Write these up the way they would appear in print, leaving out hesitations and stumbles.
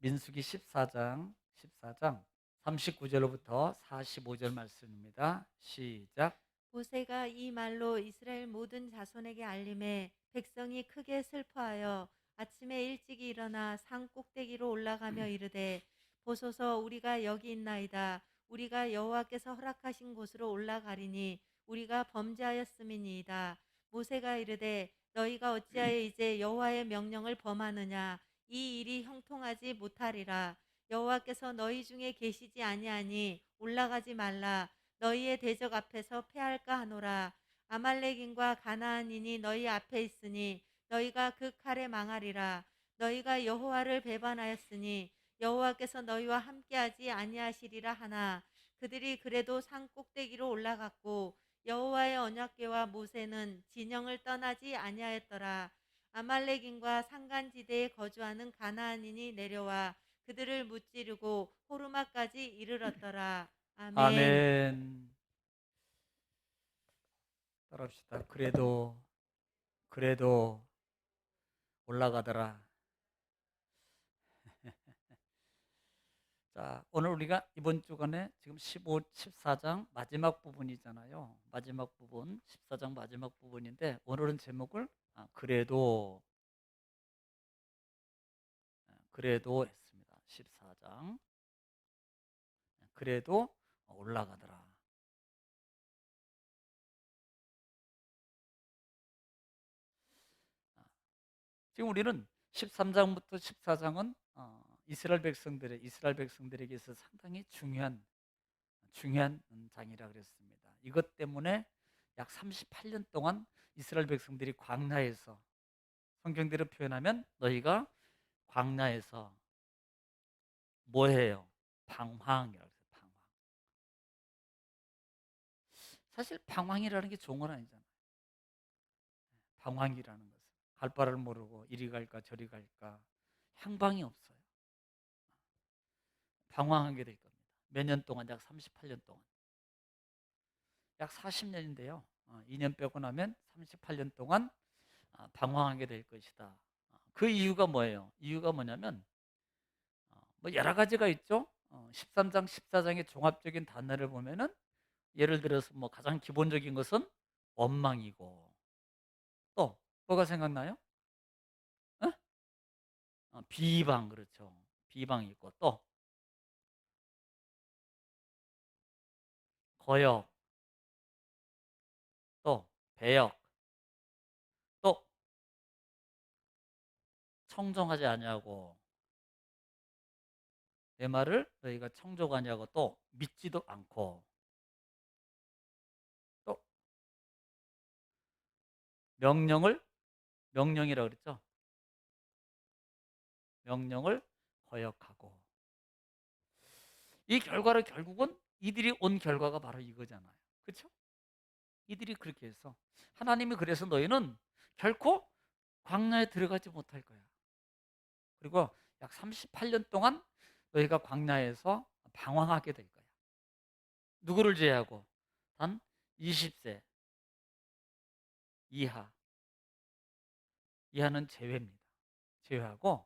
민수기 14장 39절로부터 45절 말씀입니다. 시작. 모세가 이 말로 이스라엘 모든 자손에게 알림해 백성이 크게 슬퍼하여 아침에 일찍이 일어나 산 꼭대기로 올라가며 이르되 보소서 우리가 여기 있나이다. 우리가 여호와께서 허락하신 곳으로 올라가리니 우리가 범죄하였음이니이다. 모세가 이르되 너희가 어찌하여 이제 여호와의 명령을 범하느냐. 이 일이 형통하지 못하리라. 여호와께서 너희 중에 계시지 아니하니 올라가지 말라. 너희의 대적 앞에서 패할까 하노라. 아말렉인과 가나안인이 너희 앞에 있으니 너희가 그 칼에 망하리라. 너희가 여호와를 배반하였으니 여호와께서 너희와 함께하지 아니하시리라 하나 그들이 그래도 산 꼭대기로 올라갔고 여호와의 언약궤와 모세는 진영을 떠나지 아니하였더라. 아말렉인과 산간지대에 거주하는 가나안인이 내려와 그들을 무찌르고 호르마까지 이르렀더라. 아멘. 아멘. 따라합시다. 그래도 올라가더라. 자, 오늘 우리가 이번 주간에 지금 14장 마지막 부분이잖아요. 마지막 부분, 14장 마지막 부분인데 오늘은 제목을 그래도 했습니다. 14장. 그래도 올라가더라. 지금 우리는 13장부터 14장은 이스라엘 백성들에게 서 상당히 중요한 장이라 그랬습니다. 이것 때문에 약 38년 동안 이스라엘 백성들이 광야에서, 성경대로 표현하면 너희가 광야에서 뭐 해요? 방황이라고 해요. 방황. 사실 방황이라는 게 좋은 건 아니잖아요. 방황이라는 것은 갈 바를 모르고 이리 갈까 저리 갈까 향방이 없어요. 방황하게 될 겁니다. 몇 년 동안, 약 38년 동안, 약 40년인데요. 2년 빼고 나면 38년 동안 방황하게 될 것이다. 그 이유가 뭐예요? 이유가 뭐냐면 뭐 여러 가지가 있죠. 13장, 14장의 종합적인 단어를 보면은 예를 들어서 뭐 가장 기본적인 것은 원망이고, 또 뭐가 생각나요? 어? 비방, 그렇죠. 비방이 있고, 또 거역, 또 배역, 또 청정하지 아니하고, 내 말을 너희가 청족하냐고, 또 믿지도 않고, 또 명령이라고 그랬죠. 명령을 거역하고, 이 결과를 결국은 이들이 온 결과가 바로 이거잖아요. 그렇죠? 이들이 그렇게 해서 하나님이 그래서 너희는 결코 광야에 들어가지 못할 거야. 그리고 약 38년 동안 너희가 광야에서 방황하게 될 거야. 누구를 제외하고? 단 20세 이하. 이하는 제외입니다. 제외하고,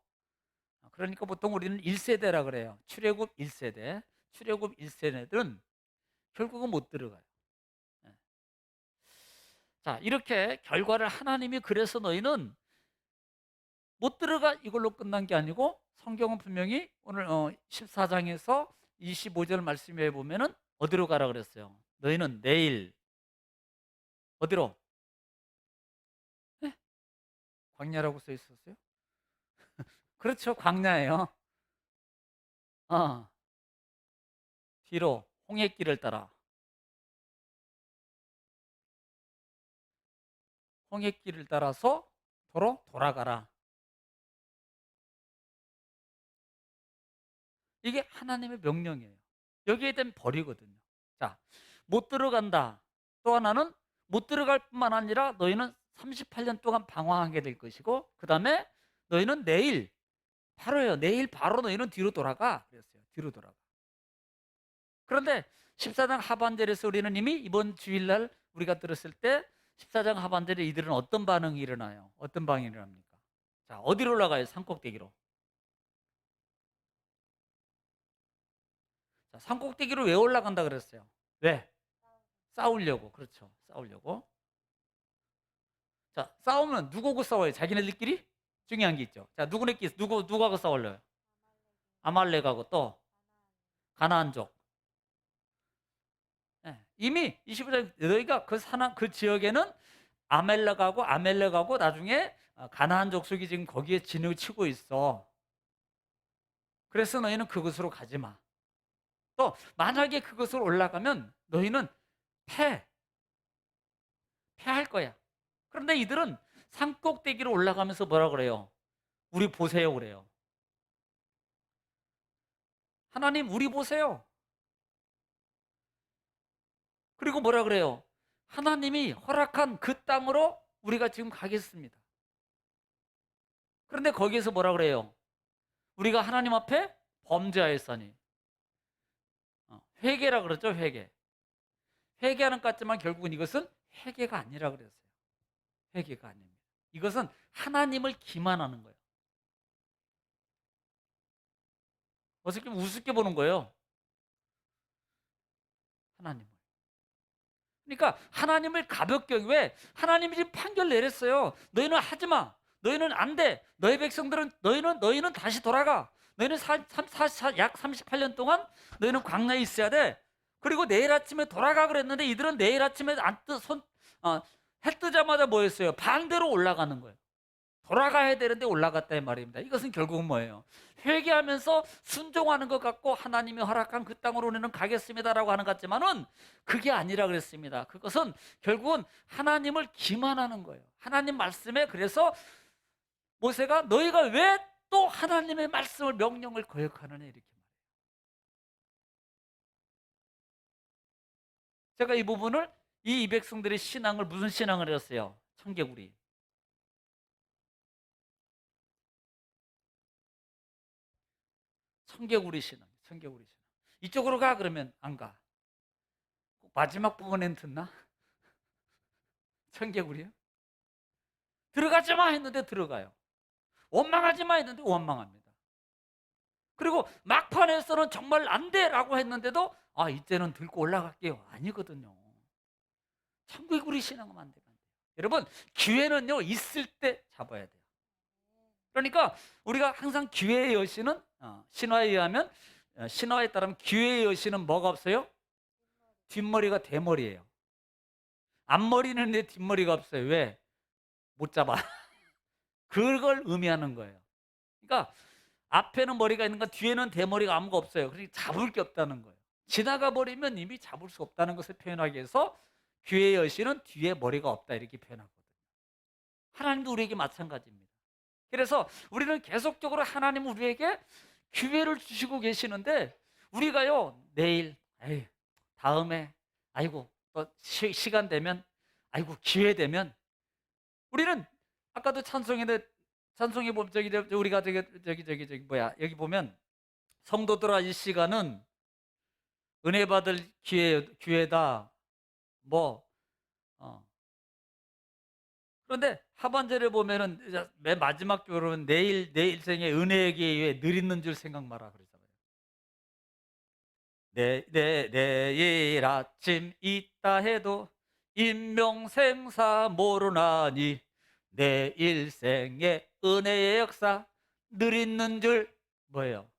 그러니까 보통 우리는 1세대라 그래요. 출애굽 1세대. 출애굽 1세대들은 결국은 못 들어가요. 예. 자, 이렇게 결과를 하나님이 그래서 너희는 못 들어가 이걸로 끝난 게 아니고, 성경은 분명히 오늘 14장에서 25절 말씀에 보면은 어디로 가라 그랬어요? 너희는 내일 어디로? 네? 광야라고 써 있었어요? 그렇죠, 광야예요. 어, 뒤로 홍해길을 따라, 홍해길을 따라서 도로 돌아가라. 이게 하나님의 명령이에요. 여기에 대한 벌이거든요. 자, 못 들어간다. 또 하나는 못 들어갈 뿐만 아니라 너희는 38년 동안 방황하게 될 것이고, 그 다음에 너희는 내일 바로요. 내일 바로 너희는 뒤로 돌아가 그랬어요. 뒤로 돌아가. 그런데 14장 하반절에서 우리는 이미 이번 주일날 우리가 들었을 때 14장 하반절에 이들은 어떤 반응이 일어나요? 어떤 반응이 일어납니까? 자, 어디로 올라가요? 산꼭대기로. 자, 산 꼭대기로 왜 올라간다 그랬어요? 왜? 싸우려고. 그렇죠. 싸우려고. 자, 싸우면 누구하고 싸워요? 자기네들끼리? 중요한 게 있죠. 자, 누구하고 싸울래요? 아말렉하고 또 가나안족. 예, 이미 25장 너희가 그 지역에는 아멜렉하고 나중에 가나안 족속이 지금 거기에 진을 치고 있어. 그래서 너희는 그곳으로 가지 마. 또 만약에 그곳으로 올라가면 너희는 패할 거야. 그런데 이들은 산꼭대기로 올라가면서 뭐라 그래요? 우리 보세요 그래요. 하나님 우리 보세요. 그리고 뭐라 그래요? 하나님이 허락한 그 땅으로 우리가 지금 가겠습니다. 그런데 거기에서 뭐라 그래요? 우리가 하나님 앞에 범죄하였으니. 회개라 그러죠, 회개. 회개하는 것 같지만 결국은 이것은 회개가 아니라 그랬어요. 회개가 아닙니다. 이것은 하나님을 기만하는 거예요. 어떻게 우습게 보는 거예요. 하나님을. 그러니까 하나님을 가볍게, 왜? 하나님이 지금 판결 내렸어요. 너희는 하지 마. 너희는 안 돼. 너희 백성들은 너희는 다시 돌아가. 너희는 약 38년 동안 너희는 광야에 있어야 돼. 그리고 내일 아침에 돌아가 그랬는데 이들은 내일 아침에 해 뜨자마자 뭐 했어요? 반대로 올라가는 거예요. 돌아가야 되는데 올라갔다 이 말입니다. 이것은 결국은 뭐예요? 회개하면서 순종하는 것 같고 하나님이 허락한 그 땅으로 우리는 가겠습니다라고 하는 것 같지만은 그게 아니라 그랬습니다. 그것은 결국은 하나님을 기만하는 거예요. 하나님 말씀에. 그래서 모세가 너희가 왜 또 하나님의 말씀을 명령을 거역하느냐 이렇게 말해요. 제가 이 부분을 이 백성들의 신앙을 무슨 신앙을 했어요? 청개구리. 청개구리 신앙. 이쪽으로 가 그러면 안 가. 마지막 부분엔 듣나? 청개구리요? 들어가지 마 했는데 들어가요. 원망하지 마 했는데 원망합니다. 그리고 막판에서는 정말 안 돼라고 했는데도 이제는 들고 올라갈게요. 아니거든요. 청개구리 신앙은 안 돼요. 여러분, 기회는요 있을 때 잡아야 돼요. 그러니까 우리가 항상 기회의 여신은 신화에 의하면 신화에 따르면 기회의 여신은 뭐가 없어요? 뒷머리가 대머리예요. 앞머리는 있는데 뒷머리가 없어요. 왜? 못 잡아. 그걸 의미하는 거예요. 그러니까 앞에는 머리가 있는 건 뒤에는 대머리가 아무가 없어요. 그러니까 잡을 게 없다는 거예요. 지나가 버리면 이미 잡을 수 없다는 것을 표현하기 위해서 기회의 여신은 뒤에 머리가 없다 이렇게 표현하거든요. 하나님도 우리에게 마찬가지입니다. 그래서 우리는 계속적으로 하나님은 우리에게 기회를 주시고 계시는데 우리가요 내일, 다음에, 아이고 또 시간 되면, 아이고 기회 되면, 우리는 아까도 찬송해 보면 우리가 여기 보면 성도들아 이 시간은 은혜 받을 기회다. 그런데 하반절에 보면은 맨 마지막 교로는 내 일생의 은혜의 기회에 늘 있는 줄 생각 마라 그러잖아요. 내일 아침 있다 해도 인명생사 모르나니 내 일생의 은혜의 역사 늘 있는 줄 뭐예요?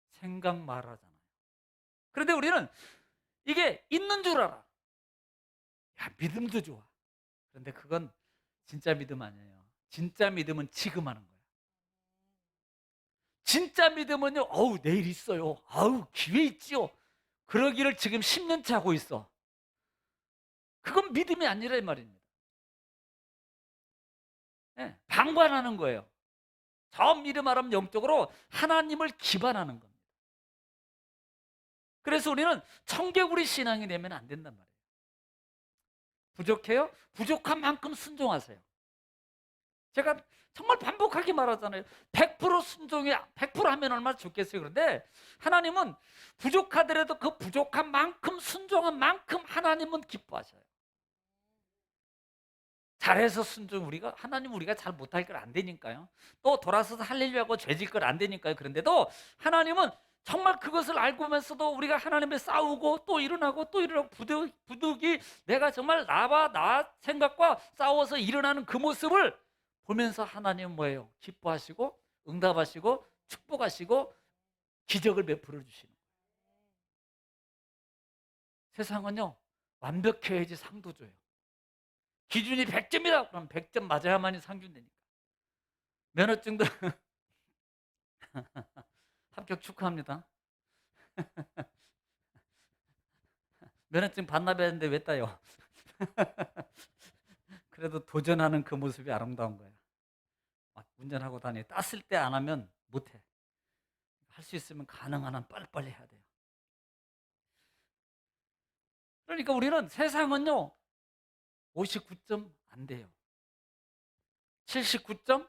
생각 말하잖아요. 그런데 우리는 이게 있는 줄 알아. 야, 믿음도 좋아. 그런데 그건 진짜 믿음 아니에요. 진짜 믿음은 지금 하는 거예요. 진짜 믿음은요, 내일 있어요. 기회 있지요. 그러기를 지금 10년째 하고 있어. 그건 믿음이 아니라 이 말입니다. 네, 방관하는 거예요. 저 믿음 하라면 영적으로 하나님을 기반하는 겁니다. 그래서 우리는 청개구리 신앙이 되면 안 된단 말이에요. 부족해요? 부족한 만큼 순종하세요. 제가 정말 반복하게 말하잖아요. 100% 순종이 100% 하면 얼마나 좋겠어요. 그런데 하나님은 부족하더라도 그 부족한 만큼 순종한 만큼 하나님은 기뻐하셔요. 잘해서 순종 하나님 우리가 잘 못할 걸 안 되니까요. 또 돌아서서 할렐루야 하고 죄질 걸 안 되니까요. 그런데도 하나님은 정말 그것을 알고면서도 우리가 하나님에 싸우고 또 일어나고 또 일어나고 부득이 내가 정말 나와 나 생각과 싸워서 일어나는 그 모습을 보면서 하나님은 뭐예요? 기뻐하시고 응답하시고 축복하시고 기적을 베풀어 주시는 거예요. 세상은요, 완벽해야지 상도 줘요. 기준이 100점이다. 그럼 100점 맞아야만이 상 준다니까. 면허증도 합격 축하합니다. 면허증 반납해야 하는데 왜 따요? 그래도 도전하는 그 모습이 아름다운 거야. 막 운전하고 다니. 땄을 때 안 하면 못해. 할 수 있으면 가능한 한 빨리빨리 해야 돼요. 그러니까 우리는 세상은요, 59점 안 돼요. 79점,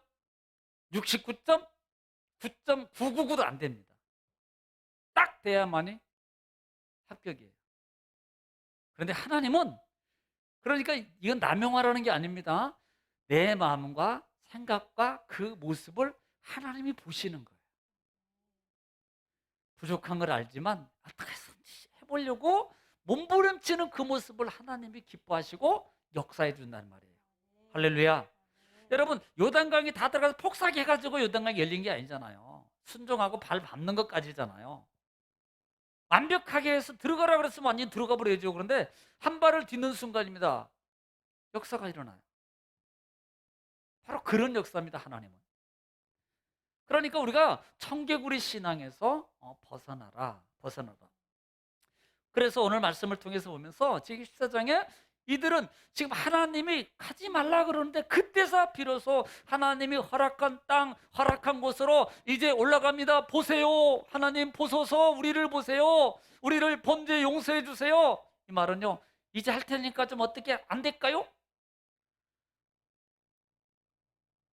69점, 9.999도 안 됩니다. 딱 돼야만이 합격이에요. 그런데 하나님은, 그러니까 이건 남용하라는 게 아닙니다. 내 마음과 생각과 그 모습을 하나님이 보시는 거예요. 부족한 걸 알지만 어떻게 해보려고 몸부림치는 그 모습을 하나님이 기뻐하시고 역사해 준다는 말이에요. 할렐루야. 여러분, 요단강이 다 들어가서 폭삭해가지고 요단강이 열린 게 아니잖아요. 순종하고 발 밟는 것까지잖아요. 완벽하게 해서 들어가라 그랬으면 완전히 들어가 버려야죠. 그런데 한 발을 딛는 순간입니다. 역사가 일어나요. 바로 그런 역사입니다, 하나님은. 그러니까 우리가 청개구리 신앙에서 벗어나라. 그래서 오늘 말씀을 통해서 보면서 지금 14장에 이들은 지금 하나님이 가지 말라 그러는데 그때서 비로소 하나님이 허락한 땅, 허락한 곳으로 이제 올라갑니다. 보세요. 하나님 보소서. 우리를 보세요. 우리를 범죄 용서해 주세요. 이 말은요, 이제 할 테니까 좀 어떻게 안 될까요?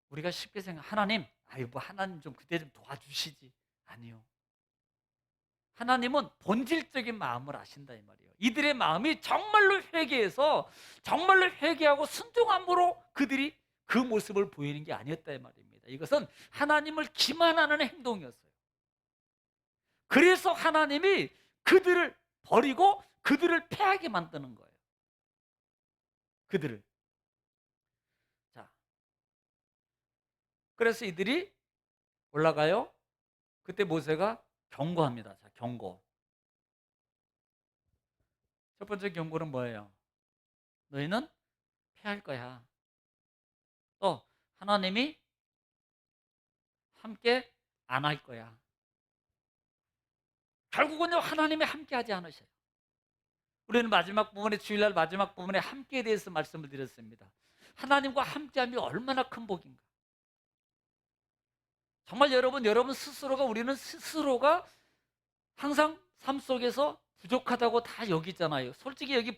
우리가 쉽게 생각, 하나님, 아유 뭐 하나님 좀 그때 좀 도와주시지. 아니요. 하나님은 본질적인 마음을 아신다 이 말이에요. 이들의 마음이 정말로 회개해서 정말로 회개하고 순종함으로 그들이 그 모습을 보이는 게 아니었다 이 말입니다. 이것은 하나님을 기만하는 행동이었어요. 그래서 하나님이 그들을 버리고 그들을 패하게 만드는 거예요. 그들을. 자, 그래서 이들이 올라가요. 그때 모세가 경고합니다. 자, 경고. 첫 번째 경고는 뭐예요? 너희는 패할 거야. 또 하나님이 함께 안 할 거야. 결국은요, 하나님이 함께 하지 않으셔요. 우리는 마지막 부분에, 주일날 마지막 부분에 함께에 대해서 말씀을 드렸습니다. 하나님과 함께함이 얼마나 큰 복인가. 정말 여러분 스스로가, 우리는 스스로가 항상 삶 속에서 부족하다고 다 여기잖아요. 솔직히 여기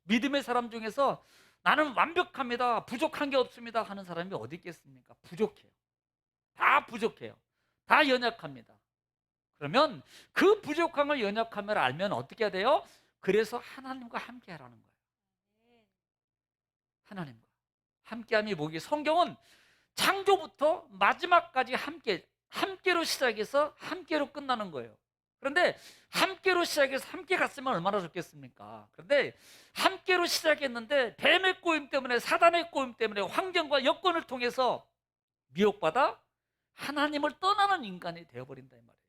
믿음의 사람 중에서 나는 완벽합니다, 부족한 게 없습니다 하는 사람이 어디 있겠습니까? 부족해요. 다 부족해요. 다 연약합니다. 그러면 그 부족함을 연약함을 알면 어떻게 해야 돼요? 그래서 하나님과 함께 하라는 거예요. 하나님과 함께함이 뭐기? 성경은 창조부터 마지막까지 함께로 시작해서 함께로 끝나는 거예요. 그런데 함께로 시작해서 함께 갔으면 얼마나 좋겠습니까? 그런데 함께로 시작했는데 뱀의 꼬임 때문에, 사단의 꼬임 때문에, 환경과 여건을 통해서 미혹받아 하나님을 떠나는 인간이 되어버린다 이 말이에요.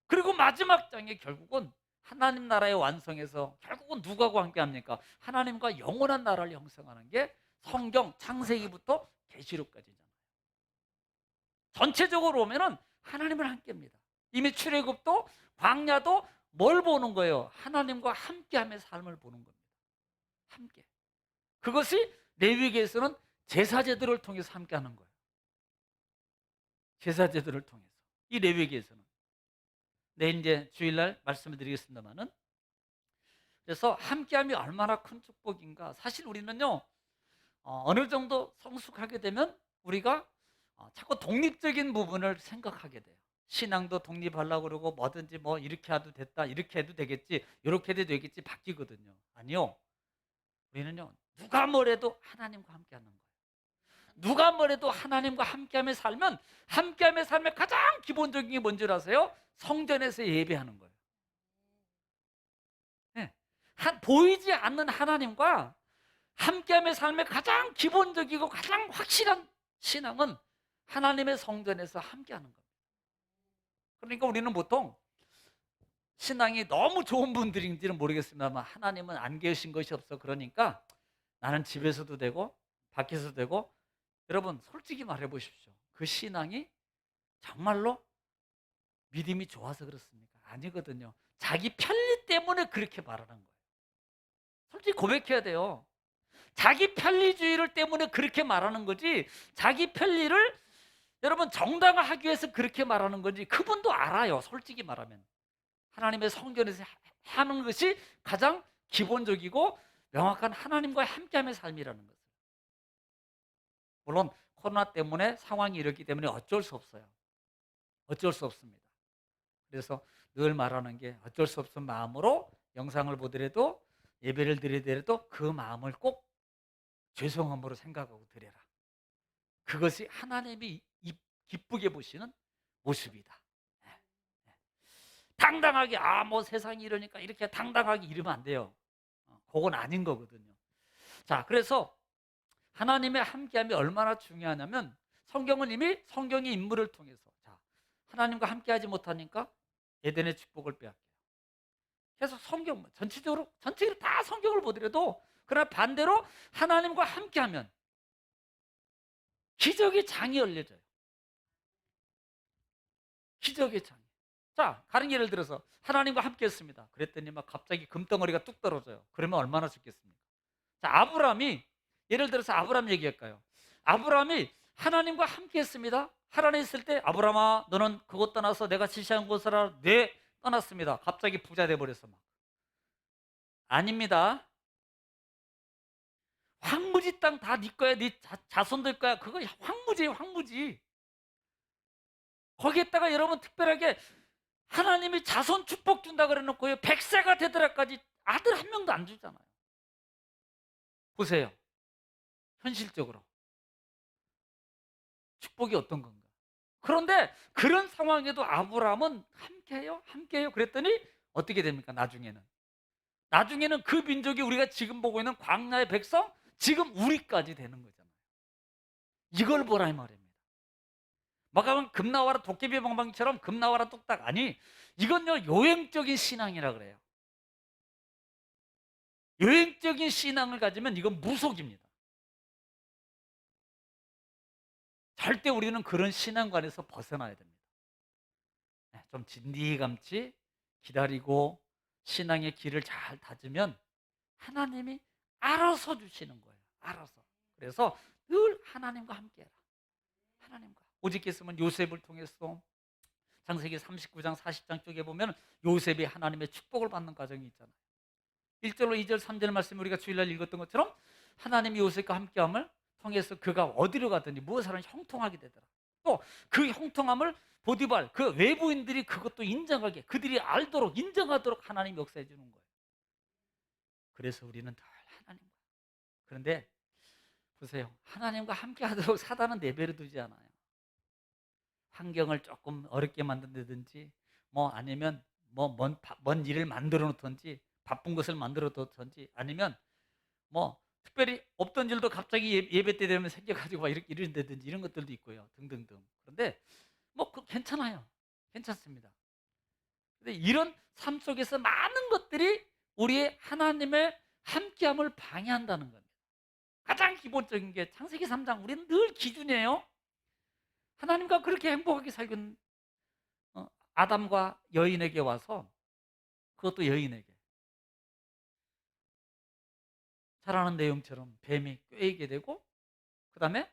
그리고 마지막 장에 결국은 하나님 나라의 완성에서 결국은 누구하고 함께 합니까? 하나님과 영원한 나라를 형성하는 게 성경 창세기부터 계시록까지잖아요. 전체적으로 보면은 하나님을 함께합니다. 이미 출애굽도 광야도 뭘 보는 거예요? 하나님과 함께함의 삶을 보는 겁니다. 함께. 그것이 레위기에서는 제사제들을 통해서 함께하는 거예요. 제사제들을 통해서. 이 레위기에서는. 네, 이제 주일날 말씀을 드리겠습니다만은, 그래서 함께함이 얼마나 큰 축복인가. 사실 우리는요, 어느 정도 성숙하게 되면 우리가 자꾸 독립적인 부분을 생각하게 돼요. 신앙도 독립하려고 그러고 뭐든지 뭐 이렇게 해도 됐다, 이렇게 해도 되겠지, 이렇게 해도 되겠지 바뀌거든요. 아니요. 우리는요, 누가 뭐래도 하나님과 함께 하는 거예요. 누가 뭐래도 하나님과 함께하며 살면 함께하며 삶의 가장 기본적인 게 뭔지 아세요? 성전에서 예배하는 거예요. 네. 보이지 않는 하나님과 함께하며 삶의 가장 기본적이고 가장 확실한 신앙은 하나님의 성전에서 함께하는 겁니다. 그러니까 우리는 보통 신앙이 너무 좋은 분들인지는 모르겠습니다만 하나님은 안 계신 것이 없어. 그러니까 나는 집에서도 되고 밖에서도 되고. 여러분 솔직히 말해 보십시오. 그 신앙이 정말로 믿음이 좋아서 그렇습니까? 아니거든요. 자기 편리 때문에 그렇게 말하는 거예요. 솔직히 고백해야 돼요. 자기 편리주의를 때문에 그렇게 말하는 거지, 자기 편리를 여러분 정당화하기 위해서 그렇게 말하는 건지 그분도 알아요. 솔직히 말하면 하나님의 성전에서 하는 것이 가장 기본적이고 명확한 하나님과 함께하는 삶이라는 것을. 물론 코로나 때문에 상황이 이렇기 때문에 어쩔 수 없어요. 어쩔 수 없습니다. 그래서 늘 말하는 게 어쩔 수 없은 마음으로 영상을 보더라도 예배를 드리더라도 그 마음을 꼭 죄송함으로 생각하고 드려라. 그것이 하나님이 기쁘게 보시는 모습이다. 예, 예. 당당하게 뭐 세상이 이러니까 이렇게 당당하게 이러면 안 돼요. 그건 아닌 거거든요. 자, 그래서 하나님의 함께함이 얼마나 중요하냐면 성경은 이미 성경의 인물을 통해서 하나님과 함께하지 못하니까 에덴의 축복을 빼앗겨요. 그래서 성경 전체적으로 다 성경을 보더라도 그러나 반대로 하나님과 함께하면 기적의 장이 열려져요. 기적의 장이. 자, 다른 예를 들어서 하나님과 함께했습니다. 그랬더니 막 갑자기 금덩어리가 뚝 떨어져요. 그러면 얼마나 좋겠습니까? 자, 아브라함이 예를 들어서 아브라함 얘기할까요? 아브라함이 하나님과 함께했습니다. 하란에 있을 때 아브라함아 너는 그곳 떠나서 내가 지시한 곳으로 떠났습니다. 갑자기 부자 돼버렸어 막. 아닙니다. 황무지 땅 다 네 거야. 네 자손들 거야. 그거 황무지예요. 황무지. 거기에다가 여러분 특별하게 하나님이 자손 축복 준다 그래놓고요 100세가 되더라까지 아들 한 명도 안 주잖아요. 보세요. 현실적으로 축복이 어떤 건가. 그런데 그런 상황에도 아브라함은 함께해요 그랬더니 어떻게 됩니까? 나중에는 그 민족이 우리가 지금 보고 있는 광야의 백성, 지금 우리까지 되는 거잖아요. 이걸 보라 이 말입니다. 막하면 금나와라 도깨비 방방처럼 금나와라 뚝딱. 아니, 이건요 요행적인 신앙이라 그래요. 요행적인 신앙을 가지면 이건 무속입니다. 절대 우리는 그런 신앙관에서 벗어나야 됩니다. 좀 진디감치 기다리고 신앙의 길을 잘 다지면 하나님이 알아서 주시는 거예요. 알아서. 그래서 늘 하나님과 함께해라. 하나님과. 오직했으면 요셉을 통해서 창세기 39장 40장 쪽에 보면 요셉이 하나님의 축복을 받는 과정이 있잖아요. 1절로 2절 3절 말씀 우리가 주일날 읽었던 것처럼 하나님이 요셉과 함께함을 통해서 그가 어디로 가든지 무엇을 하든 형통하게 되더라. 또 그 형통함을 보디발 그 외부인들이 그것도 인정하게, 그들이 알도록 인정하도록 하나님이 역사해 주는 거예요. 그래서 우리는 늘 하나님과. 그런데 보세요. 하나님과 함께 하도록 사단은 내버려 두지 않아요. 환경을 조금 어렵게 만든다든지 아니면 먼 일을 만들어 놓든지 바쁜 것을 만들어 놓든지 아니면 특별히 없던 일도 갑자기 예배 때 되면 생겨가지고 막 이렇게 이런다든지 이런 것들도 있고요. 등등등. 그런데 괜찮아요. 괜찮습니다. 근데 이런 삶 속에서 많은 것들이 우리의 하나님의 함께함을 방해한다는 겁니다. 가장 기본적인 게 창세기 3장 우리는 늘 기준이에요. 하나님과 그렇게 행복하게 살던 아담과 여인에게 와서 그것도 여인에게 잘하는 내용처럼 뱀이 꿰이게 되고 그 다음에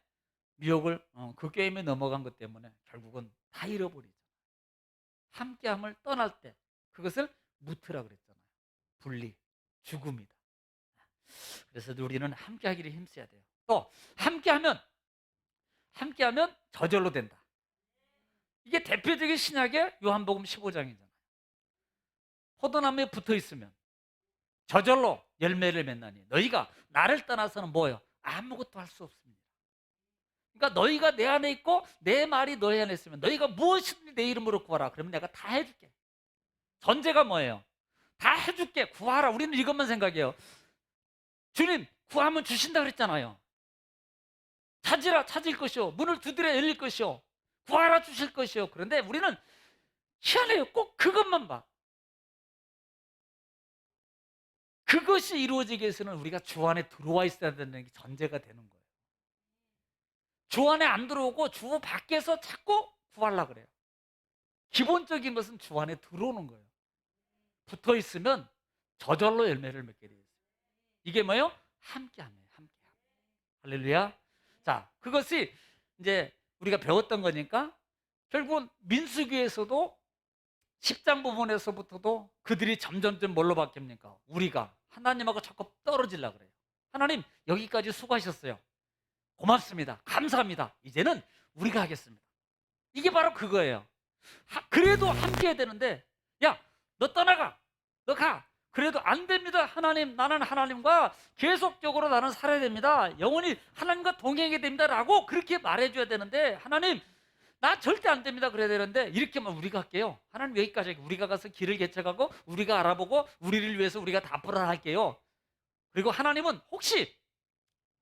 미혹을 그 게임에 넘어간 것 때문에 결국은 다 잃어버리죠. 함께함을 떠날 때 그것을 무트라 그랬잖아요. 분리, 죽음이다. 그래서 우리는 함께하기를 힘써야 돼요. 또 함께하면 저절로 된다. 이게 대표적인 신약의 요한복음 15장이잖아요. 포도나무에 붙어 있으면 저절로 열매를 맺나니 너희가 나를 떠나서는 뭐예요? 아무것도 할 수 없습니다. 그러니까 너희가 내 안에 있고 내 말이 너희 안에 있으면 너희가 무엇이든지 내 이름으로 구하라. 그러면 내가 다 해줄게. 전제가 뭐예요? 다 해줄게. 구하라. 우리는 이것만 생각해요. 주님, 구하면 주신다 그랬잖아요. 찾으라 찾을 것이요, 문을 두드려 열릴 것이요, 구하라 주실 것이요. 그런데 우리는 희한해요. 꼭 그것만 봐. 그것이 이루어지기 위해서는 우리가 주 안에 들어와 있어야 되는 게 전제가 되는 거예요. 주 안에 안 들어오고 주 밖에서 자꾸 구하려고 그래요. 기본적인 것은 주 안에 들어오는 거예요. 붙어 있으면 저절로 열매를 맺게 되어 있어요. 이게 뭐예요? 함께함이에요. 함께함. 할렐루야. 자, 그것이 이제 우리가 배웠던 거니까 결국은 민수기에서도 10장 부분에서부터도 그들이 점점점 뭘로 바뀝니까? 우리가 하나님하고 자꾸 떨어지려고 그래요. 하나님, 여기까지 수고하셨어요. 고맙습니다. 감사합니다. 이제는 우리가 하겠습니다. 이게 바로 그거예요. 그래도 함께 해야 되는데, 야, 너 떠나가. 너 가. 그래도 안 됩니다. 하나님, 나는 하나님과 계속적으로 나는 살아야 됩니다. 영원히 하나님과 동행해야 됩니다. 라고 그렇게 말해줘야 되는데, 하나님, 나 절대 안 됩니다. 그래야 되는데, 이렇게만 우리가 할게요. 하나님 여기까지 할게요. 우리가 가서 길을 개척하고, 우리가 알아보고, 우리를 위해서 우리가 다 풀어할게요. 그리고 하나님은 혹시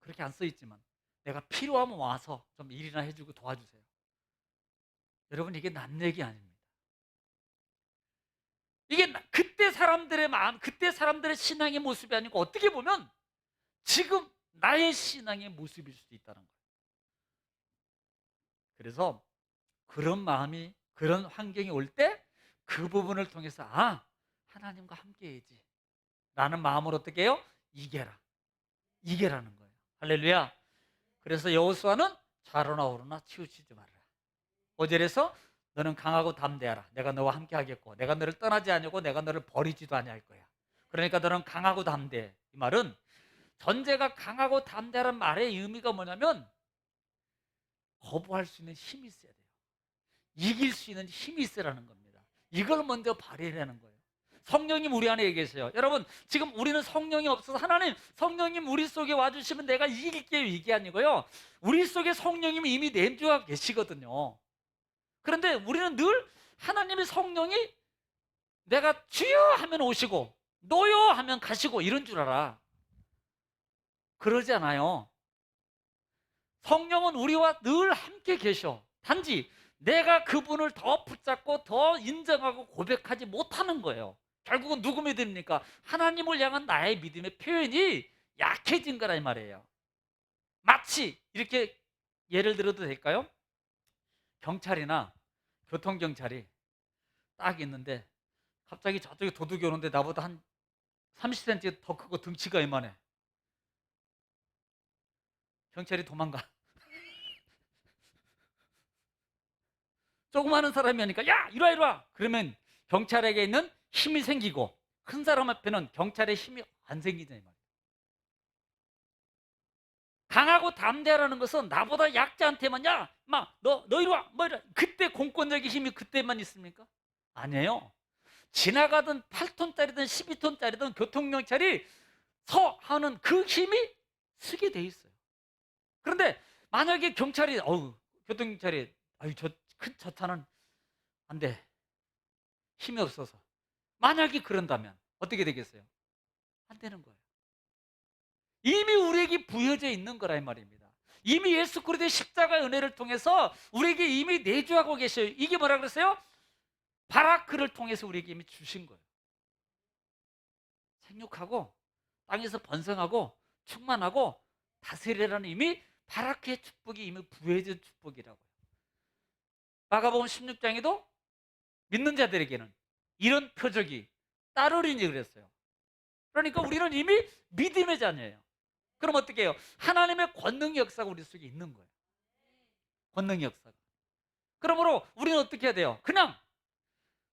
그렇게 안 써있지만 내가 필요하면 와서 좀 일이나 해주고 도와주세요. 여러분, 이게 남 얘기 아닙니다. 이게 그때 사람들의 마음, 그때 사람들의 신앙의 모습이 아니고 어떻게 보면 지금 나의 신앙의 모습일 수도 있다는 거예요. 그래서 그런 마음이, 그런 환경이 올 때 그 부분을 통해서 하나님과 함께 해야지 라는 마음으로 어떻게 해요? 이게라는 거예요. 할렐루야. 그래서 여호수아는 좌로나 우로나 치우치지 말아라. 5절에서 너는 강하고 담대하라. 내가 너와 함께 하겠고 내가 너를 떠나지 아니고 내가 너를 버리지도 아니할 거야. 그러니까 너는 강하고 담대해. 이 말은 전제가 강하고 담대하는 말의 의미가 뭐냐면 거부할 수 있는 힘이 있어야 돼요. 이길 수 있는 힘이 있으라는 겁니다. 이걸 먼저 발휘하는 거예요. 성령님 우리 안에 계세요. 여러분, 지금 우리는 성령이 없어서 하나님, 성령님 우리 속에 와주시면 내가 이길게요, 이게 아니고요. 우리 속에 성령님이 이미 내주하고 계시거든요. 그런데 우리는 늘 하나님의 성령이 내가 주여 하면 오시고 노여 하면 가시고 이런 줄 알아. 그러지 않아요. 성령은 우리와 늘 함께 계셔. 단지 내가 그분을 더 붙잡고 더 인정하고 고백하지 못하는 거예요. 결국은 누구 믿습니까? 하나님을 향한 나의 믿음의 표현이 약해진 거라 이 말이에요. 마치 이렇게 예를 들어도 될까요? 경찰이나 교통경찰이 딱 있는데 갑자기 저쪽에 도둑이 오는데 나보다 한 30cm 더 크고 등치가 이만해. 경찰이 도망가. 조그마한 사람이 하니까 야 이리 와 이리 와. 그러면 경찰에게 있는 힘이 생기고 큰 사람 앞에는 경찰의 힘이 안 생기잖아요. 강하고 담대하라는 것은 나보다 약자한테만 너 이리 와 뭐 이래. 그때 공권력의 힘이 그때만 있습니까? 아니에요. 지나가던 8톤짜리든 12톤짜리든 교통경찰이 하는 그 힘이 쓰게 돼 있어요. 그런데 만약에 경찰이 교통경찰이 저 차는 안 돼. 힘이 없어서. 만약에 그런다면 어떻게 되겠어요? 안 되는 거예요. 이미 우리에게 부여져 있는 거라 이 말입니다. 이미 예수 그리스도의 십자가의 은혜를 통해서 우리에게 이미 내주하고 계셔요. 이게 뭐라 그랬어요? 바라크를 통해서 우리에게 이미 주신 거예요. 생육하고 땅에서 번성하고 충만하고 다스리라는 이미 바라크의 축복이 이미 부여진 축복이라고요. 마가복음 16장에도 믿는 자들에게는 이런 표적이 따르리니 그랬어요. 그러니까 우리는 이미 믿음의 자녀예요. 그럼 어떻게 해요? 하나님의 권능의 역사가 우리 속에 있는 거예요. 권능의 역사가. 그러므로 우리는 어떻게 해야 돼요? 그냥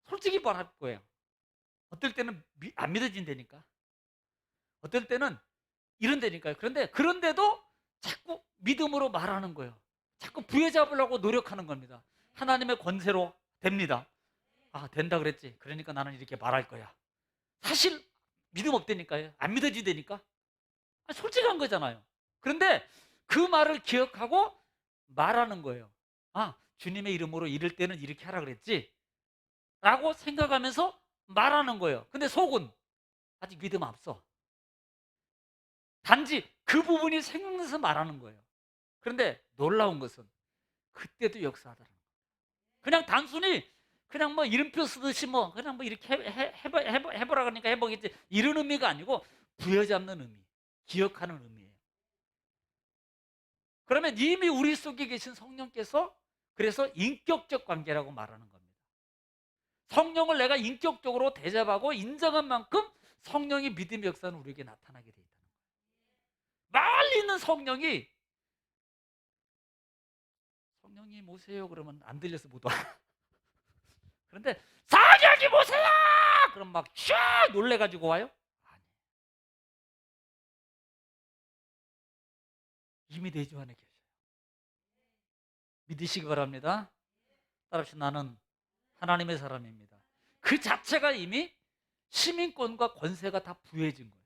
솔직히 말할 거예요. 어떨 때는 안 믿어진다니까. 어떨 때는 이런다니까요. 그런데도 자꾸 믿음으로 말하는 거예요. 자꾸 부여잡으려고 노력하는 겁니다. 하나님의 권세로 됩니다. 된다 그랬지. 그러니까 나는 이렇게 말할 거야. 사실 믿음 없다니까요. 안 믿어지다니까. 솔직한 거잖아요. 그런데 그 말을 기억하고 말하는 거예요. 아, 주님의 이름으로 이럴 때는 이렇게 하라 그랬지? 라고 생각하면서 말하는 거예요. 근데 속은 아직 믿음 앞서. 단지 그 부분이 생각나서 말하는 거예요. 그런데 놀라운 것은 그때도 역사하더라는 거예요. 그냥 단순히 그냥 뭐 이름표 쓰듯이 뭐 그냥 뭐 이렇게 해보라 그러니까 해보겠지, 이런 의미가 아니고 부여잡는 의미, 기억하는 의미예요. 그러면 이미 우리 속에 계신 성령께서, 그래서 인격적 관계라고 말하는 겁니다. 성령을 내가 인격적으로 대접하고 인정한 만큼 성령의 믿음의 역사는 우리에게 나타나게 돼 있다는 거예요. 멀리 있는 성령이, 성령님 오세요 그러면 안 들려서 못 와. 그런데 성령님 오세요 그럼 막 쫙 놀래가지고 와요? 아니, 이미 내 주 안에 계셔요. 믿으시기 바랍니다. 따라합시다. 나는 하나님의 사람입니다. 그 자체가 이미 시민권과 권세가 다 부여해진 거예요.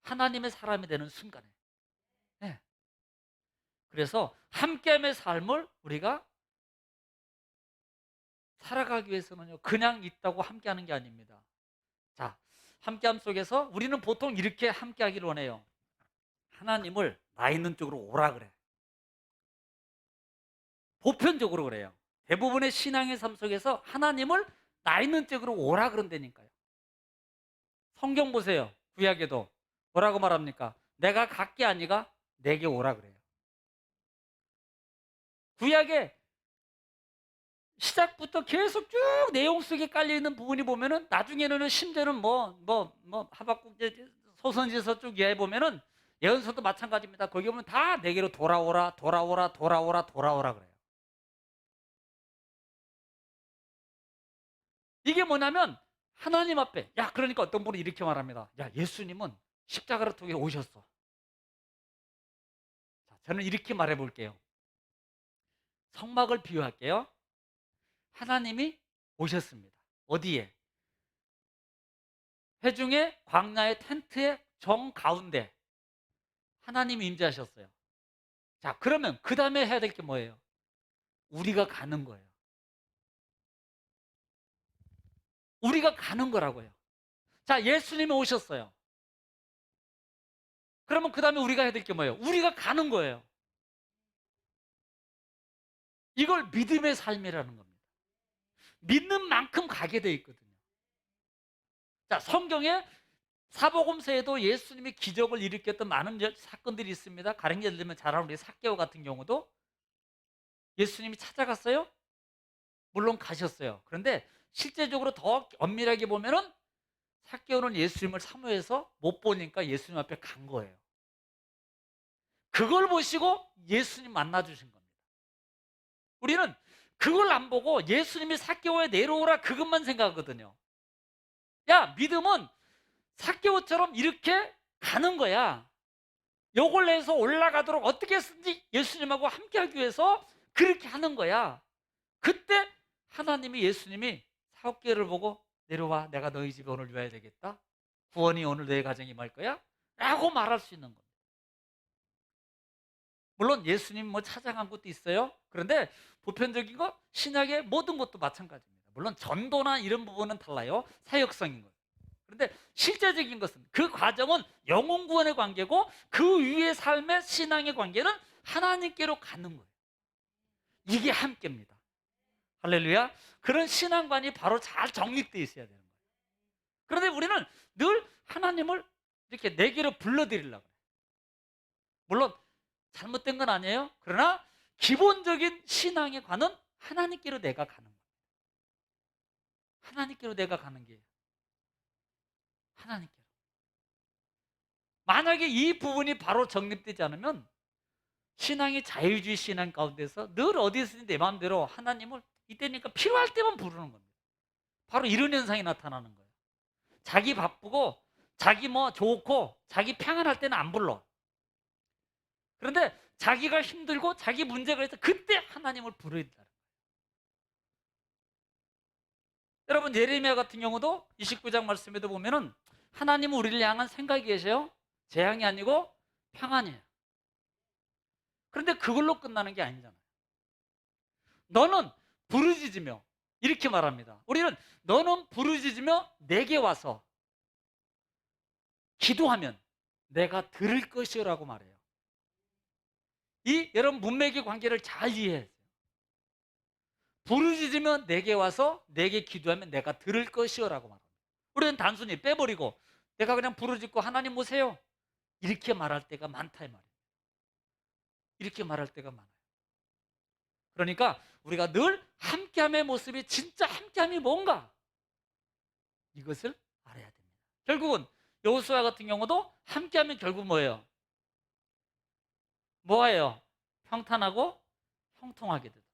하나님의 사람이 되는 순간에. 네. 그래서 함께함의 삶을 우리가 살아가기 위해서는요, 그냥 있다고 함께하는 게 아닙니다. 자, 함께함 속에서 우리는 보통 이렇게 함께하기를 원해요. 하나님을 나 있는 쪽으로 오라 그래. 보편적으로 그래요. 대부분의 신앙의 삶 속에서 하나님을 나 있는 쪽으로 오라 그런다니까요. 성경 보세요. 구약에도 뭐라고 말합니까? 내가 갈게 아니가 내게 오라 그래요. 구약에 시작부터 계속 쭉 내용 속에 깔려 있는 부분이 보면은 나중에는 심지어는 하박국 소선지서 쭉 이해해 보면은 예언서도 마찬가지입니다. 거기 보면 다 내게로 돌아오라, 돌아오라, 돌아오라, 돌아오라 그래요. 이게 뭐냐면 하나님 앞에, 야, 그러니까 어떤 분이 이렇게 말합니다. 야, 예수님은 십자가를 통해 오셨어. 자, 저는 이렇게 말해 볼게요. 성막을 비유할게요. 하나님이 오셨습니다. 어디에? 회중의 광야의 텐트의 정 가운데 하나님이 임재하셨어요. 자, 그러면 그 다음에 해야 될 게 뭐예요? 우리가 가는 거예요. 우리가 가는 거라고요. 자, 예수님이 오셨어요. 그러면 그 다음에 우리가 해야 될 게 뭐예요? 우리가 가는 거예요. 이걸 믿음의 삶이라는 겁니다. 믿는 만큼 가게 돼 있거든요. 자, 성경에 사복음서에도 예수님이 기적을 일으켰던 많은 사건들이 있습니다. 가령 예를 들면 잘 아는 우리 삭개오 같은 경우도 예수님이 찾아갔어요? 물론 가셨어요. 그런데 실제적으로 더 엄밀하게 보면은 삭개오는 예수님을 사모해서 못 보니까 예수님 앞에 간 거예요. 그걸 보시고 예수님 만나 주신 겁니다. 우리는 그걸 안 보고 예수님이 삭개오에 내려오라 그것만 생각하거든요. 야, 믿음은 삭개오처럼 이렇게 가는 거야. 요걸 내서 올라가도록 어떻게 했든지 예수님하고 함께 하기 위해서 그렇게 하는 거야. 그때 하나님이, 예수님이 삭개오를 보고 내려와, 내가 너희 집에 오늘 와야 되겠다. 구원이 오늘 너희 가정에 임할 거야. 라고 말할 수 있는 겁니다. 물론 예수님 뭐 찾아간 것도 있어요. 그런데 보편적인 거, 신약의 모든 것도 마찬가지입니다. 물론 전도나 이런 부분은 달라요. 사역성인 거예요. 그런데 실제적인 것은, 그 과정은 영혼 구원의 관계고 그 위의 삶의 신앙의 관계는 하나님께로 가는 거예요. 이게 함께입니다. 할렐루야. 그런 신앙관이 바로 잘 정립되어 있어야 되는 거예요. 그런데 우리는 늘 하나님을 이렇게 내게로 불러들이려고 해요. 물론 잘못된 건 아니에요. 그러나 기본적인 신앙의 관은 하나님께로 내가 가는 거예요. 하나님께로 내가 가는 게 하나님께로. 만약에 이 부분이 바로 정립되지 않으면 신앙이 자유주의 신앙 가운데서 늘 어디서든 내 마음대로 하나님을 이때니까 필요할 때만 부르는 겁니다. 바로 이런 현상이 나타나는 거예요. 자기 바쁘고 자기 뭐 좋고 자기 평안할 때는 안 불러. 그런데 자기가 힘들고 자기 문제가 있어 그때 하나님을 부르야 된다는 거예요. 여러분, 예레미야 같은 경우도 29장 말씀에도 보면은 하나님은 우리를 향한 생각이 계세요. 재앙이 아니고 평안이에요. 그런데 그걸로 끝나는 게 아니잖아요. 너는 부르짖으며 이렇게 말합니다. 우리는 너는 부르짖으며 내게 와서 기도하면 내가 들을 것이라고 말해요. 이 여러분 문맥의 관계를 잘 이해해요. 부르짖으면 내게 와서 내게 기도하면 내가 들을 것이요라고 말합니다. 우리는 단순히 빼버리고 내가 그냥 부르짖고 하나님 오세요 이렇게 말할 때가 많다 이 말이에요. 이렇게 말할 때가 많아요. 그러니까 우리가 늘 함께함의 모습이 진짜 함께함이 뭔가 이것을 알아야 됩니다. 결국은 여호수아 같은 경우도 함께하면 결국 뭐예요? 뭐예요? 평탄하고 형통하게 되다.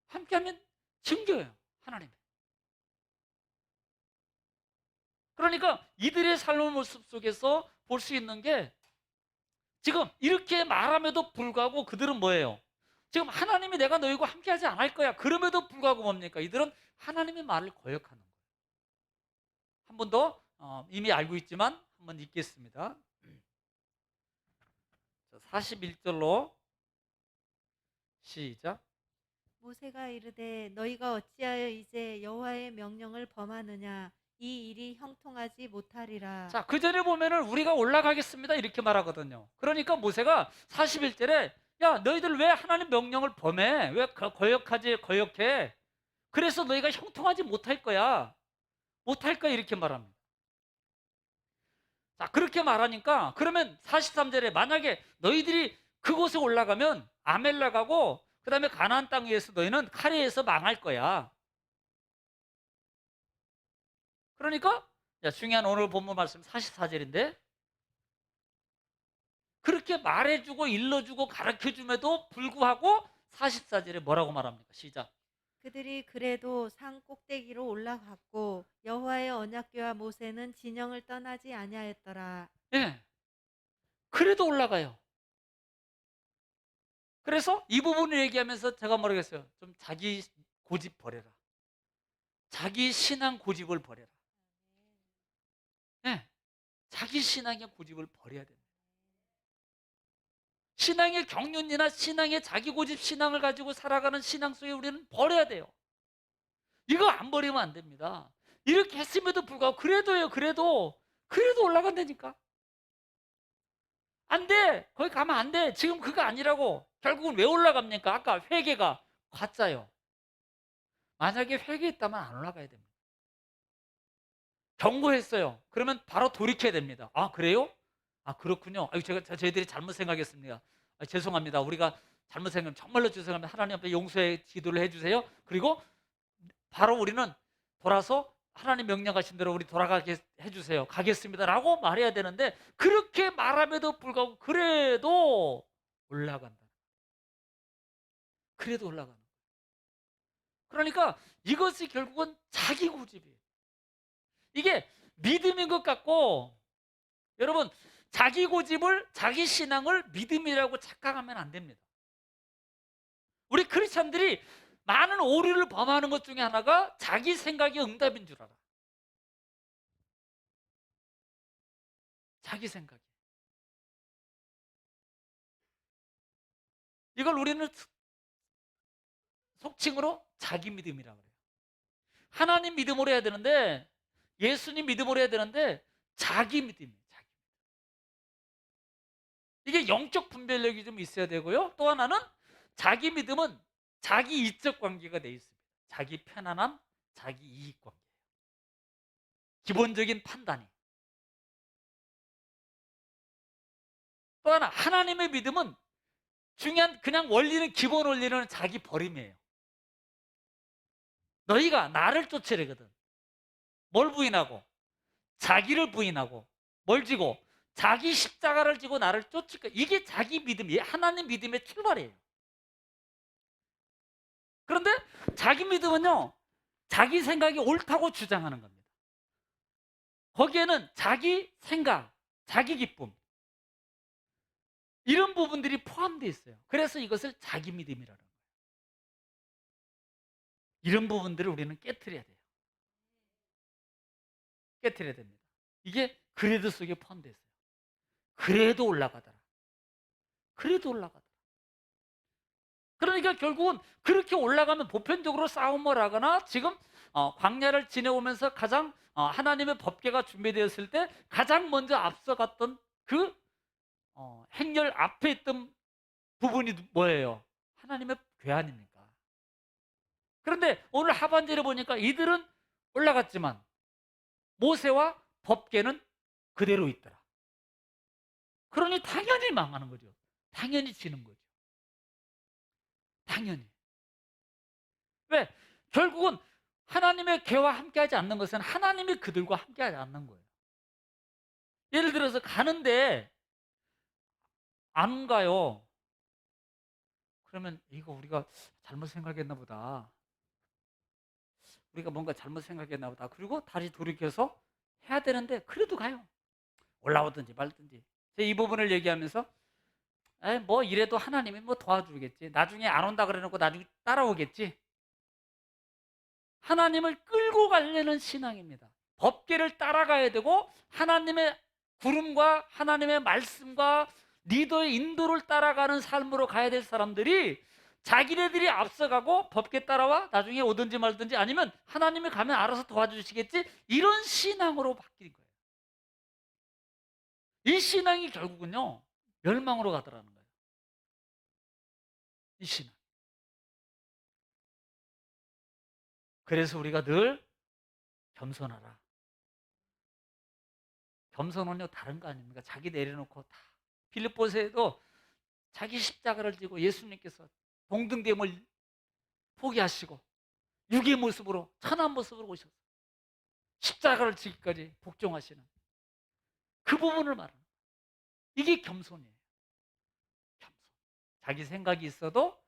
함께하면 증거예요. 하나님. 그러니까 이들의 삶의 모습 속에서 볼 수 있는 게 지금 이렇게 말함에도 불구하고 그들은 뭐예요? 지금 하나님이 내가 너희와 함께하지 않을 거야. 그럼에도 불구하고 뭡니까? 이들은 하나님의 말을 거역하는 거예요. 한 번 더 이미 알고 있지만 한번 읽겠습니다. 41절로 시작. 모세가 이르되 너희가 어찌하여 이제 여호와의 명령을 범하느냐 이 일이 형통하지 못하리라. 자, 그 전에 보면은 우리가 올라가겠습니다. 이렇게 말하거든요. 그러니까 모세가 41절에 야, 너희들 왜 하나님 명령을 범해? 왜 거역해? 그래서 너희가 형통하지 못할 거야. 못할 거야. 이렇게 말합니다. 자, 그렇게 말하니까 그러면 43절에 만약에 너희들이 그곳에 올라가면 아멜렉하고 그다음에 가나안 땅에서 너희는 칼에서 망할 거야. 그러니까 중요한 오늘 본문 말씀 44절인데 그렇게 말해주고 일러주고 가르쳐줌에도 불구하고 44절에 뭐라고 말합니까? 시작. 그들이 그래도 산 꼭대기로 올라갔고 여호와의 언약궤와 모세는 진영을 떠나지 아니하였더라. 예. 그래도 올라가요. 그래서 이 부분을 얘기하면서 제가 뭐라겠어요? 좀 자기 고집 버려라. 자기 신앙 고집을 버려라. 예. 자기 신앙의 고집을 버려야 됩니다. 신앙의 경륜이나 신앙의 자기 고집 신앙을 가지고 살아가는 신앙 속에 우리는 버려야 돼요. 이거 안 버리면 안 됩니다. 이렇게 했음에도 불구하고 그래도 올라간다니까. 안 돼. 거기 가면 안 돼. 지금 그거 아니라고. 결국은 왜 올라갑니까? 아까 회개가 가짜요. 만약에 회개했다면 안 올라가야 됩니다. 경고했어요. 그러면 바로 돌이켜야 됩니다. 아, 그래요? 아, 그렇군요. 저희들이 잘못 생각했습니다. 아, 죄송합니다. 우리가 잘못 생각하면 정말로 죄송합니다. 하나님 앞에 용서의 기도를 해주세요. 그리고 바로 우리는 돌아서 하나님 명령하신 대로 우리 돌아가게 해주세요. 가겠습니다라고 말해야 되는데 그렇게 말함에도 불구하고 그래도 올라간다. 그래도 올라가는 거예요. 그러니까 이것이 결국은 자기 고집이에요. 이게 믿음인 것 같고 여러분 자기 고집을 자기 신앙을 믿음이라고 착각하면 안 됩니다. 우리 크리스찬들이 많은 오류를 범하는 것 중에 하나가 자기 생각이 응답인 줄 알아. 자기 생각이. 이걸 우리는 속칭으로 자기 믿음이라고 그래요. 하나님 믿음으로 해야 되는데 예수님 믿음으로 해야 되는데 자기 믿음이에요. 자기. 이게 영적 분별력이 좀 있어야 되고요. 또 하나는 자기 믿음은 자기 이적 관계가 돼 있습니다. 자기 편안함, 자기 이익 관계. 기본적인 판단이. 또 하나 하나님의 믿음은 중요한 그냥 원리는 기본 원리는 자기 버림이에요. 너희가 나를 쫓으려거든. 뭘 부인하고? 자기를 부인하고 뭘 지고? 자기 십자가를 지고 나를 쫓을 까 이게 자기 믿음이에요. 하나님 믿음의 출발이에요. 그런데 자기 믿음은요. 자기 생각이 옳다고 주장하는 겁니다. 거기에는 자기 생각, 자기 기쁨 이런 부분들이 포함되어 있어요. 그래서 이것을 자기 믿음이라는 거예요. 이런 부분들을 우리는 깨트려야 돼요. 깨트려야 됩니다. 이게 그래도 속에 포함되어 있어요. 그래도 올라가더라. 그래도 올라가더라. 그러니까 결국은 그렇게 올라가면 보편적으로 싸움을 하거나 지금 광야를 지내오면서 가장 하나님의 법궤가 준비되었을 때 가장 먼저 앞서갔던 그 행렬 앞에 있던 부분이 뭐예요? 하나님의 궤 아닙니까? 그런데 오늘 하반절에 보니까 이들은 올라갔지만 모세와 법궤는 그대로 있더라. 그러니 당연히 망하는 거죠. 당연히 지는 거죠. 당연히. 왜? 결국은 하나님의 궤와 함께하지 않는 것은 하나님이 그들과 함께하지 않는 거예요. 예를 들어서 가는데 안 가요. 그러면 이거 우리가 잘못 생각했나 보다. 우리가 뭔가 잘못 생각했나 보다. 그리고 다시 돌이켜서 해야 되는데 그래도 가요. 올라오든지 말든지. 제가 이 부분을 얘기하면서 뭐 이래도 하나님이 뭐 도와주겠지. 나중에 안 온다 그래놓고 나중에 따라오겠지. 하나님을 끌고 가려는 신앙입니다. 법궤를 따라가야 되고 하나님의 구름과 하나님의 말씀과 리더의 인도를 따라가는 삶으로 가야 될 사람들이 자기네들이 앞서가고 법궤 따라와 나중에 오든지 말든지 아니면 하나님이 가면 알아서 도와주시겠지 이런 신앙으로 바뀐 거예요. 이 신앙이 결국은요 멸망으로 가더라는 거예요. 이 신앙. 그래서 우리가 늘 겸손하라. 겸손은요 다른 거 아닙니까? 자기 내려놓고 다 빌립보서에도 자기 십자가를 지고 예수님께서 동등됨을 포기하시고 육의 모습으로 천한 모습으로 오셔서 십자가를 지기까지 복종하시는 그 부분을 말하는 거예요. 이게 겸손이에요. 겸손. 자기 생각이 있어도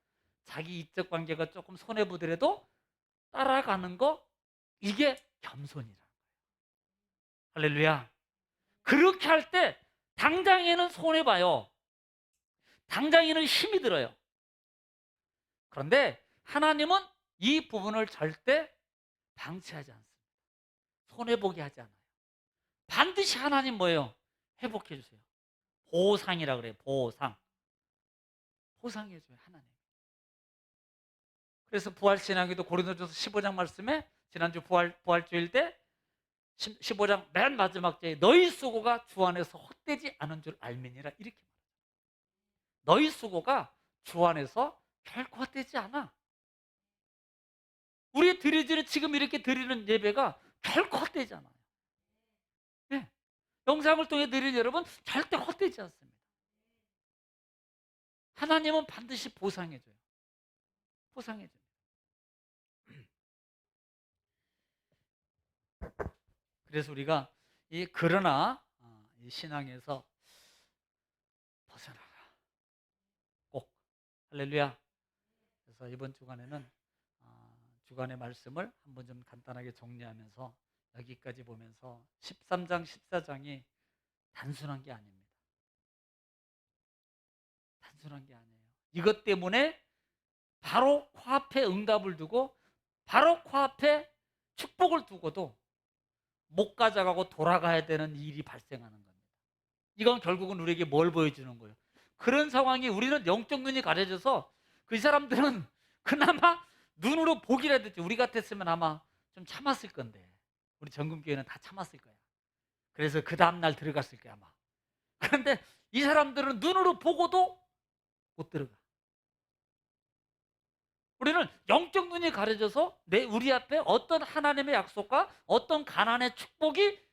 자기 이적 관계가 조금 손해보더라도 따라가는 거 이게 겸손이라는 거예요. 할렐루야. 그렇게 할 때 당장에는 손해봐요. 당장에는 힘이 들어요. 그런데 하나님은 이 부분을 절대 방치하지 않습니다. 손해보게 하지 않아요. 반드시 하나님 뭐예요? 회복해 주세요. 보상이라 그래요. 보상. 보상해 줘요. 하나님. 그래서 부활신앙에도 고린도전서 15장 말씀에 지난주 부활주일 때 15장 맨 마지막 절에 너희 수고가 주 안에서 헛되지 않은 줄 알미니라 이렇게 말해요. 너희 수고가 주 안에서 결코 헛되지 않아. 우리 드리지는 지금 이렇게 드리는 예배가 결코 헛되지 않아요. 네. 영상을 통해 드리는 여러분 절대 헛되지 않습니다. 하나님은 반드시 보상해줘요. 보상해줘요. 그래서 우리가 그러나 이 신앙에서 벗어나라. 꼭. 할렐루야. 그래서 이번 주간에는 주간의 말씀을 한번 좀 간단하게 정리하면서 여기까지 보면서 13장, 14장이 단순한 게 아닙니다. 단순한 게 아니에요. 이것 때문에 바로 코앞에 응답을 두고 바로 코앞에 축복을 두고도 못 가져가고 돌아가야 되는 일이 발생하는 겁니다. 이건 결국은 우리에게 뭘 보여주는 거예요? 그런 상황이 우리는 영적 눈이 가려져서 그 사람들은 그나마 눈으로 보기라도 했지. 우리 같았으면 아마 좀 참았을 건데 우리 정금교회는 다 참았을 거야. 그래서 그 다음날 들어갔을 거야 아마. 그런데 이 사람들은 눈으로 보고도 못 들어가. 우리는 영적 눈이 가려져서 우리 앞에 어떤 하나님의 약속과 어떤 가난의 축복이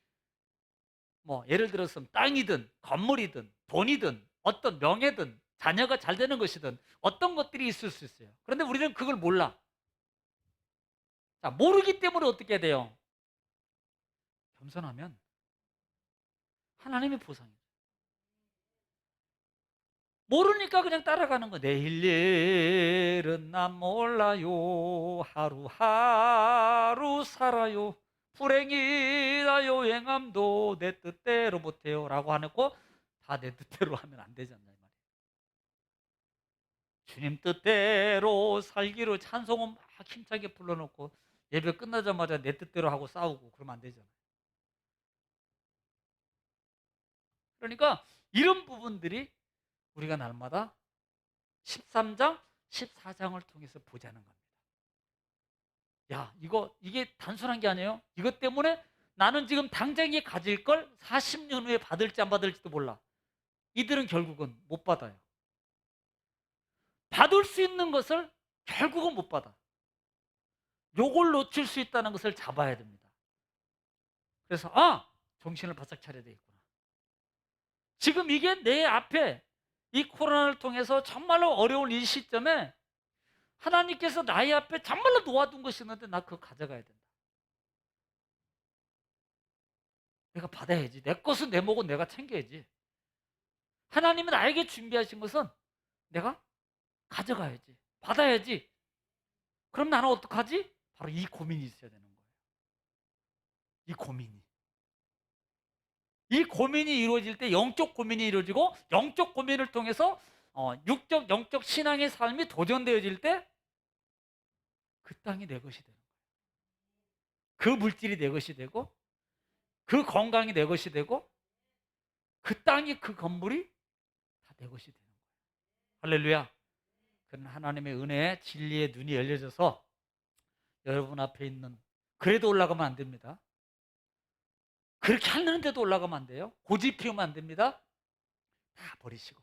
예를 들어서 땅이든 건물이든 돈이든 어떤 명예든 자녀가 잘 되는 것이든 어떤 것들이 있을 수 있어요. 그런데 우리는 그걸 몰라. 자, 모르기 때문에 어떻게 돼요? 겸손하면 하나님의 보상이에요. 모르니까 그냥 따라가는 거. 내일 일은 난 몰라요. 하루하루 살아요. 불행이다 여행함도 내 뜻대로 못해요 라고 하고 다 내 뜻대로 하면 안 되잖아요. 주님 뜻대로 살기로 찬송은 막 힘차게 불러놓고 예배 끝나자마자 내 뜻대로 하고 싸우고 그러면 안 되잖아요. 그러니까 이런 부분들이 우리가 날마다 13장, 14장을 통해서 보자는 겁니다. 야, 이게 단순한 게 아니에요. 이것 때문에 나는 지금 당장에 가질 걸 40년 후에 받을지 안 받을지도 몰라. 이들은 결국은 못 받아요. 받을 수 있는 것을 결국은 못 받아. 요걸 놓칠 수 있다는 것을 잡아야 됩니다. 그래서 정신을 바짝 차려야 되겠구나. 지금 이게 내 앞에 이 코로나를 통해서 정말로 어려운 이 시점에 하나님께서 나의 앞에 정말로 놓아둔 것이 있는데 나 그거 가져가야 된다. 내가 받아야지. 내 것은 내 목은 내가 챙겨야지. 하나님이 나에게 준비하신 것은 내가 가져가야지. 받아야지. 그럼 나는 어떡하지? 바로 이 고민이 있어야 되는 거예요. 이 고민이. 이 고민이 이루어질 때 영적 고민이 이루어지고 영적 고민을 통해서 육적, 영적 신앙의 삶이 도전되어질 때 그 땅이 내 것이 되는 거예요. 그 물질이 내 것이 되고 그 건강이 내 것이 되고 그 땅이 그 건물이 다 내 것이 되는 거예요. 할렐루야. 그런 하나님의 은혜, 진리의 눈이 열려져서 여러분 앞에 있는 그래도 올라가면 안 됩니다. 그렇게 하는데도 올라가면 안 돼요. 고집 피우면 안 됩니다. 다 버리시고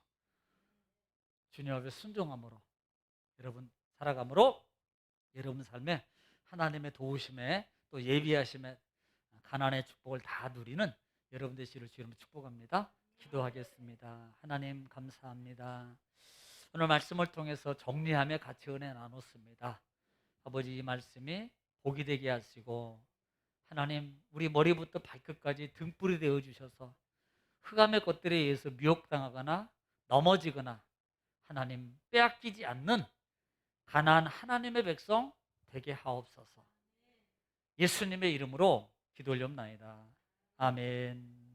주님 앞에 순종함으로 여러분 살아감으로 여러분 삶에 하나님의 도우심에 또 예비하심에 가난의 축복을 다 누리는 여러분 되시기를 주님으로 축복합니다. 기도하겠습니다. 하나님 감사합니다. 오늘 말씀을 통해서 정리하며 같이 은혜 나눴습니다. 아버지 이 말씀이 복이 되게 하시고 하나님 우리 머리부터 발끝까지 등불이 되어 주셔서 흑암의 것들에 의해서 미혹당하거나 넘어지거나 하나님 빼앗기지 않는 가난한 하나님의 백성 되게 하옵소서. 예수님의 이름으로 기도 올려옵나이다. 아멘.